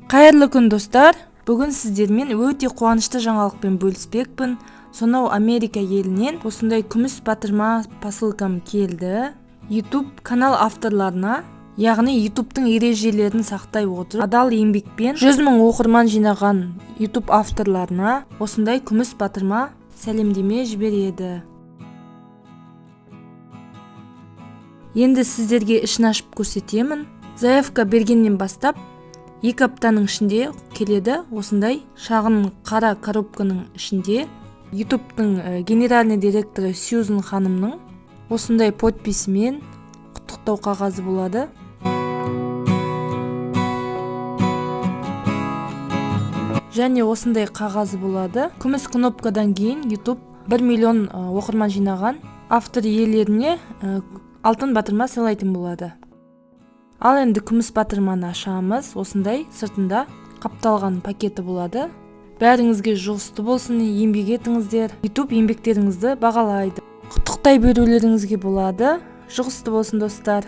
Кайырлы күн достар. Бүгін сіздермен өте қуанышты жаңалықпен бөліспекпін. Сонау Америка елінен осындай күміс батырма посылкам келді. YouTube канал авторларына, яғни YouTube'тың ережелерін сақтай отырып, адал еңбекпен 100 000 оқырман жинаған YouTube авторларына осындай күміс батырма сәлемдеме жібереді. Енді сіздерге ішін ашып көрсетемін. Заявка бергеннен бастап 2 аптаның ішінде келеді. Осындай шағын қара коробканың ішінде YouTube'тың генеральный директоры Сьюзен ханымның осындай подписімен құттықтау қағазы болады. Және осындай қағазы болады. Күміс кнопкадан кейін YouTube 1 миллион оқырман жинаған автор иелеріне алтын батырма сыйлайтын болады. Ал енді күміс батырманы ашамыз. Осындай сыртында қапталған пакеті болады. Бәріңізге жұғысты болсын, еңбек етіңіздер. YouTube еңбектеріңізді бағалайды. Құттықтай берулеріңізге болады. Жұғысты болсын достар.